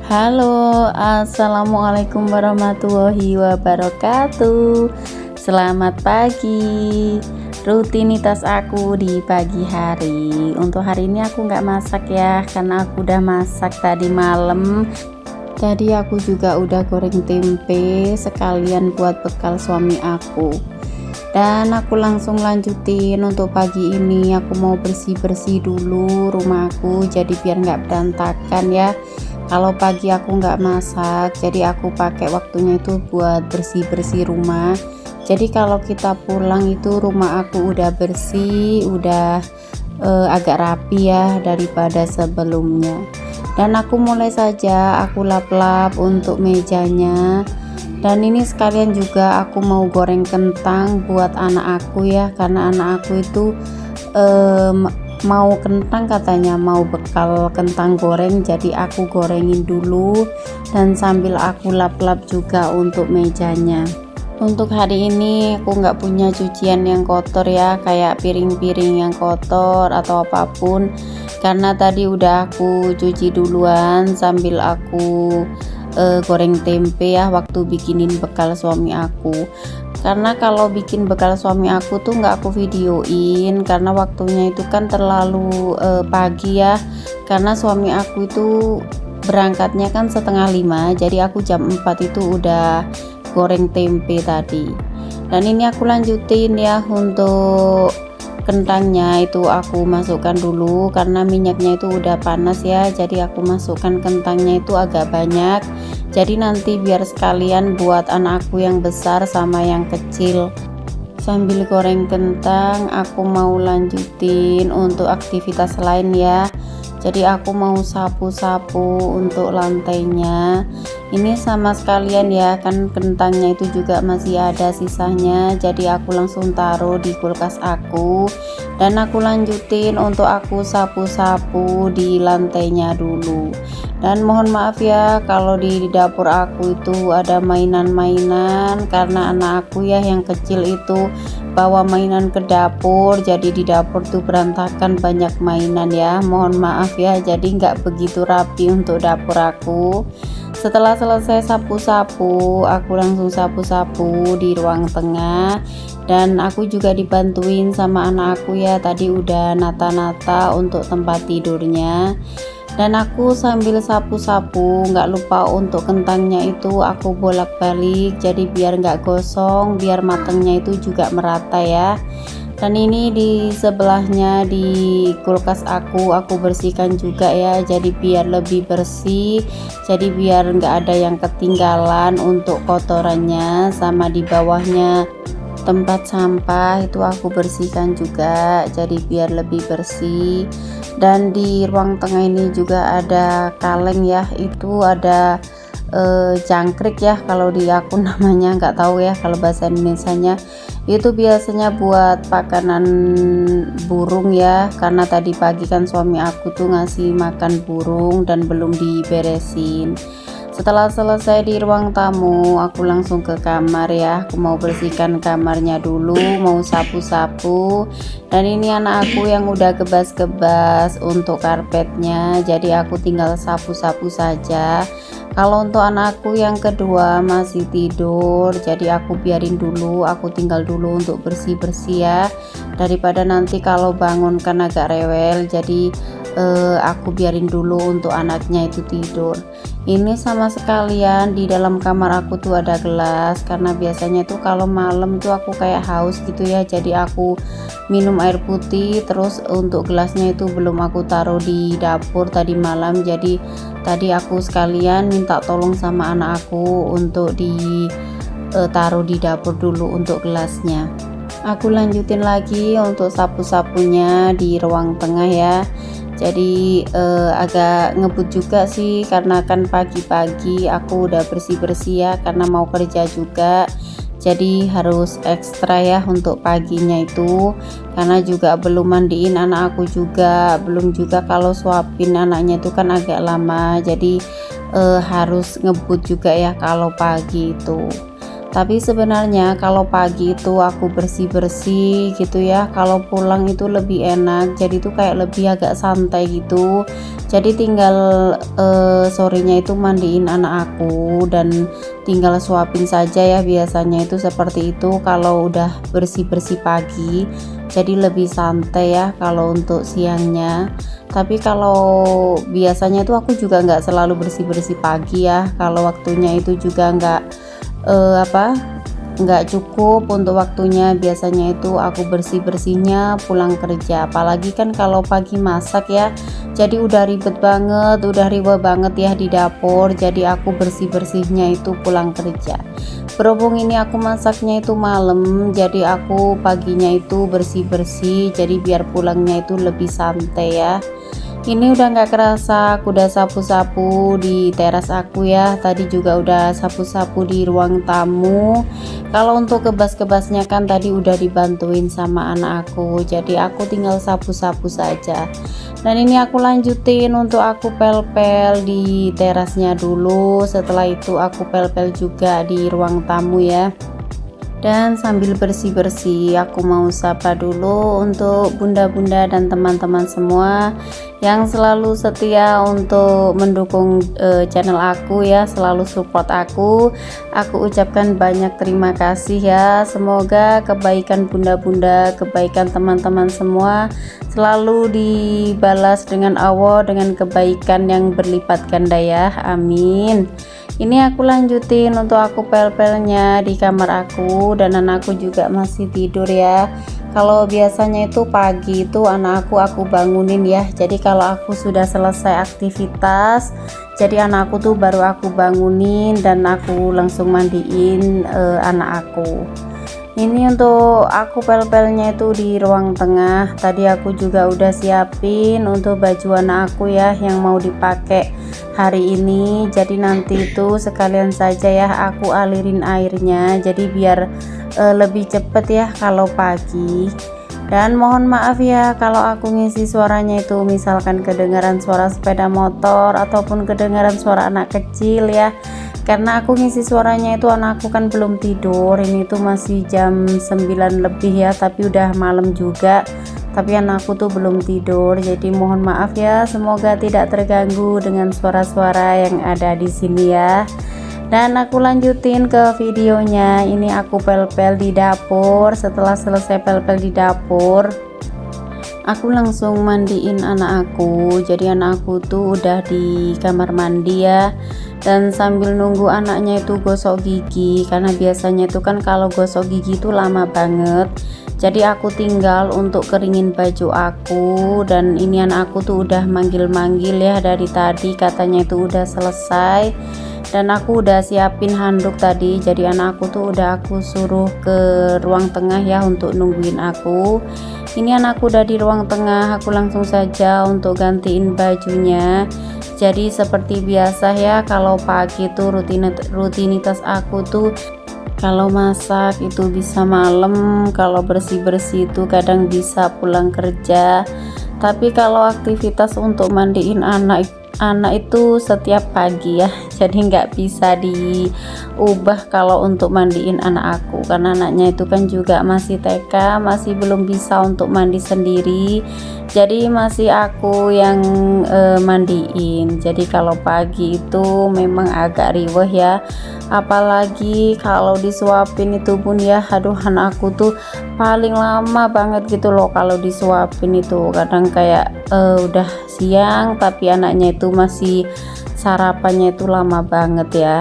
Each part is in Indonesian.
Halo, assalamualaikum warahmatullahi wabarakatuh. Selamat pagi. Rutinitas aku di pagi hari. Untuk hari ini aku nggak masak ya, karena aku udah masak tadi malam. Tadi aku juga udah goreng tempe sekalian buat bekal suami aku. Dan aku langsung lanjutin untuk pagi ini. Aku mau bersih-bersih dulu rumahku, jadi biar nggak berantakan ya. Kalau pagi aku nggak masak, jadi aku pakai waktunya itu buat bersih-bersih rumah. Jadi kalau kita pulang itu rumah aku udah bersih, udah agak rapi ya daripada sebelumnya. Dan aku mulai saja, aku lap-lap untuk mejanya. Dan ini sekalian juga aku mau goreng kentang buat anak aku ya, karena anak aku itu mau kentang, katanya mau bekal kentang goreng, jadi aku gorengin dulu dan sambil aku lap-lap juga untuk mejanya. Untuk hari ini aku nggak punya cucian yang kotor ya, kayak piring-piring yang kotor atau apapun, karena tadi udah aku cuci duluan sambil aku goreng tempe ya waktu bikinin bekal suami aku. Karena kalau bikin bekal suami aku tuh nggak aku videoin karena waktunya itu kan terlalu pagi ya, karena suami aku itu berangkatnya kan 4:30, jadi aku jam 4 itu udah goreng tempe tadi. Dan ini aku lanjutin ya, untuk kentangnya itu aku masukkan dulu karena minyaknya itu udah panas ya, jadi aku masukkan kentangnya itu agak banyak, jadi nanti biar sekalian buat anakku yang besar sama yang kecil. Sambil goreng kentang aku mau lanjutin untuk aktivitas lain ya. Jadi aku mau sapu-sapu untuk lantainya. Ini sama sekalian ya, kan kentangnya itu juga masih ada sisanya, jadi aku langsung taruh di kulkas aku. Dan aku lanjutin untuk aku sapu-sapu di lantainya dulu. Dan mohon maaf ya kalau di dapur aku itu ada mainan-mainan, karena anak aku ya yang kecil itu bawa mainan ke dapur, jadi di dapur tuh berantakan, banyak mainan ya. Mohon maaf ya, jadi nggak begitu rapi untuk dapur aku. Setelah selesai sapu-sapu, aku langsung sapu-sapu di ruang tengah. Dan aku juga dibantuin sama anak aku ya, tadi udah nata-nata untuk tempat tidurnya. Dan aku sambil sapu-sapu nggak lupa untuk kentangnya itu aku bolak-balik, jadi biar nggak gosong, biar matangnya itu juga merata ya. Dan ini di sebelahnya di kulkas aku bersihkan juga ya, jadi biar lebih bersih, jadi biar nggak ada yang ketinggalan untuk kotorannya. Sama di bawahnya tempat sampah itu aku bersihkan juga, jadi biar lebih bersih. Dan di ruang tengah ini juga ada kaleng ya, itu ada jangkrik ya kalau di aku namanya, nggak tahu ya kalau bahasa Indonesianya. Itu biasanya buat pakanan burung ya, karena tadi pagi kan suami aku tuh ngasih makan burung dan belum diberesin. Setelah selesai di ruang tamu, aku langsung ke kamar ya. Aku mau bersihkan kamarnya dulu, mau sapu-sapu. Dan ini anak aku yang udah gebas-gebas untuk karpetnya, jadi aku tinggal sapu-sapu saja. Kalau untuk anakku yang kedua masih tidur, jadi aku biarin dulu, aku tinggal dulu untuk bersih-bersih ya, daripada nanti kalau bangun kan agak rewel, jadi aku biarin dulu untuk anaknya itu tidur. Ini sama sekalian di dalam kamar aku tuh ada gelas, karena biasanya tuh kalau malam tuh aku kayak haus gitu ya, jadi aku minum air putih. Terus untuk gelasnya itu belum aku taruh di dapur tadi malam, jadi tadi aku sekalian minta tolong sama anak aku untuk ditaruh di dapur dulu untuk gelasnya. Aku lanjutin lagi untuk sapu-sapunya di ruang tengah ya. Jadi agak ngebut juga sih, karena kan pagi-pagi aku udah bersih-bersih ya, karena mau kerja juga, jadi harus ekstra ya untuk paginya itu, karena juga belum mandiin anak aku juga, belum juga kalau suapin anaknya itu kan agak lama, jadi harus ngebut juga ya kalau pagi itu. Tapi sebenarnya kalau pagi itu aku bersih-bersih gitu ya, kalau pulang itu lebih enak, jadi itu kayak lebih agak santai gitu. Jadi tinggal sorenya itu mandiin anak aku dan tinggal suapin saja ya, biasanya itu seperti itu kalau udah bersih-bersih pagi. Jadi lebih santai ya kalau untuk siangnya. Tapi kalau biasanya itu aku juga nggak selalu bersih-bersih pagi ya, kalau waktunya itu juga nggak cukup untuk waktunya. Biasanya itu aku bersih-bersihnya pulang kerja, apalagi kan kalau pagi masak ya, jadi udah ribet banget, udah riweh banget ya di dapur. Jadi aku bersih-bersihnya itu pulang kerja. Berhubung ini aku masaknya itu malam, jadi aku paginya itu bersih-bersih, jadi biar pulangnya itu lebih santai ya. Ini udah nggak kerasa aku udah sapu-sapu di teras aku ya. Tadi juga udah sapu-sapu di ruang tamu. Kalau untuk kebas-kebasnya kan tadi udah dibantuin sama anak aku, jadi aku tinggal sapu-sapu saja. Dan ini aku lanjutin untuk aku pel-pel di terasnya dulu. Setelah itu aku pel-pel juga di ruang tamu ya. Dan sambil bersih-bersih aku mau sapa dulu untuk bunda-bunda dan teman-teman semua yang selalu setia untuk mendukung channel aku ya, selalu support aku ucapkan banyak terima kasih ya. Semoga kebaikan bunda-bunda, kebaikan teman-teman semua selalu dibalas dengan Allah dengan kebaikan yang berlipat ganda ya, amin. Ini aku lanjutin untuk aku pel-pelnya di kamar aku, dan anakku juga masih tidur ya. Kalau biasanya itu pagi itu anakku aku bangunin ya, jadi kalau aku sudah selesai aktivitas, jadi anakku tuh baru aku bangunin dan aku langsung mandiin anak aku. Ini untuk aku pel-pelnya itu di ruang tengah. Tadi aku juga udah siapin untuk baju anak aku ya yang mau dipakai hari ini. Jadi nanti itu sekalian saja ya aku alirin airnya, jadi biar lebih cepet ya kalau pagi. Dan mohon maaf ya kalau aku ngisi suaranya itu misalkan kedengaran suara sepeda motor ataupun kedengaran suara anak kecil ya, karena aku ngisi suaranya itu anakku kan belum tidur. Ini tuh masih jam 9 lebih ya, tapi udah malam juga, tapi anakku tuh belum tidur. Jadi mohon maaf ya, semoga tidak terganggu dengan suara-suara yang ada di sini ya. Dan aku lanjutin ke videonya. Ini aku pel-pel di dapur. Setelah selesai pel-pel di dapur, aku langsung mandiin anak aku. Jadi anak aku tuh udah di kamar mandi ya, dan sambil nunggu anaknya itu gosok gigi, karena biasanya itu kan kalau gosok gigi itu lama banget. Jadi aku tinggal untuk keringin baju aku, dan ini anak aku tuh udah manggil-manggil ya dari tadi, katanya itu udah selesai. Dan aku udah siapin handuk tadi, jadi anakku tuh udah aku suruh ke ruang tengah ya untuk nungguin aku. Ini anakku udah di ruang tengah, aku langsung saja untuk gantiin bajunya. Jadi seperti biasa ya, kalau pagi tuh rutinitas aku tuh kalau masak itu bisa malam, kalau bersih-bersih itu kadang bisa pulang kerja. Tapi kalau aktivitas untuk mandiin anak itu setiap pagi ya, jadi nggak bisa diubah kalau untuk mandiin anak aku, karena anaknya itu kan juga masih TK, masih belum bisa untuk mandi sendiri, jadi masih aku yang mandiin. Jadi kalau pagi itu memang agak riweh ya, apalagi kalau disuapin itu pun ya, aduh anak aku tuh paling lama banget gitu loh kalau disuapin itu. Kadang kayak udah siang tapi anaknya itu masih sarapannya itu lama banget ya.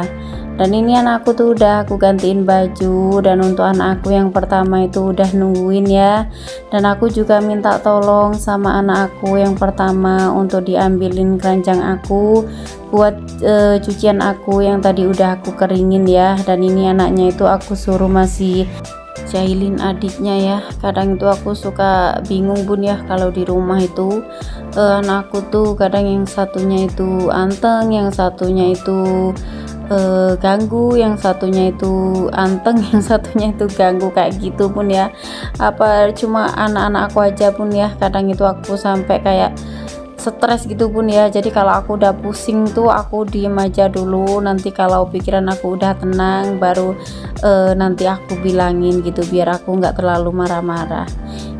Dan ini anakku tuh udah aku gantiin baju, dan untuk anakku yang pertama itu udah nungguin ya. Dan aku juga minta tolong sama anakku yang pertama untuk diambilin keranjang aku buat cucian aku yang tadi udah aku keringin ya. Dan ini anaknya itu aku suruh masih jahilin adiknya ya. Kadang itu aku suka bingung bun ya, kalau di rumah itu anakku tuh kadang yang satunya itu anteng, yang satunya itu ganggu, yang satunya itu anteng, yang satunya itu ganggu, kayak gitu pun ya. Apa cuma anak-anak aku aja pun ya, kadang itu aku sampai kayak stres gitu Bun ya. Jadi kalau aku udah pusing tuh aku diem aja dulu, nanti kalau pikiran aku udah tenang baru nanti aku bilangin gitu, biar aku nggak terlalu marah-marah.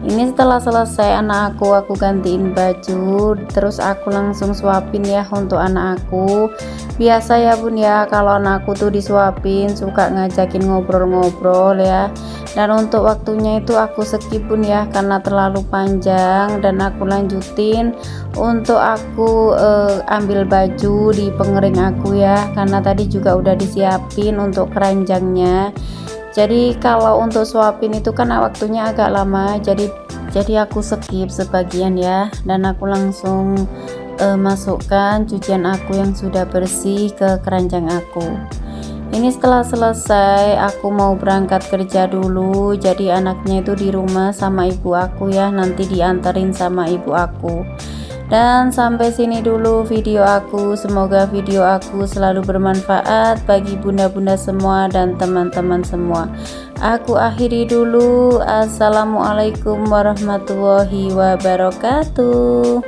Ini setelah selesai anak aku gantiin baju, terus aku langsung suapin ya untuk anak aku. Biasa ya Bun ya, kalau anakku tuh disuapin suka ngajakin ngobrol-ngobrol ya. Dan untuk waktunya itu aku skip Bun ya, karena terlalu panjang, dan aku lanjutin untuk aku ambil baju di pengering aku ya, karena tadi juga udah disiapin untuk keranjangnya. Jadi kalau untuk suapin itu kan waktunya agak lama, jadi aku skip sebagian ya, dan aku langsung masukkan cucian aku yang sudah bersih ke keranjang aku. Ini setelah selesai aku mau berangkat kerja dulu, jadi anaknya itu di rumah sama ibu aku ya, nanti diantarin sama ibu aku. Dan sampai sini dulu video aku, semoga video aku selalu bermanfaat bagi bunda-bunda semua dan teman-teman semua. Aku akhiri dulu. Assalamualaikum warahmatullahi wabarakatuh.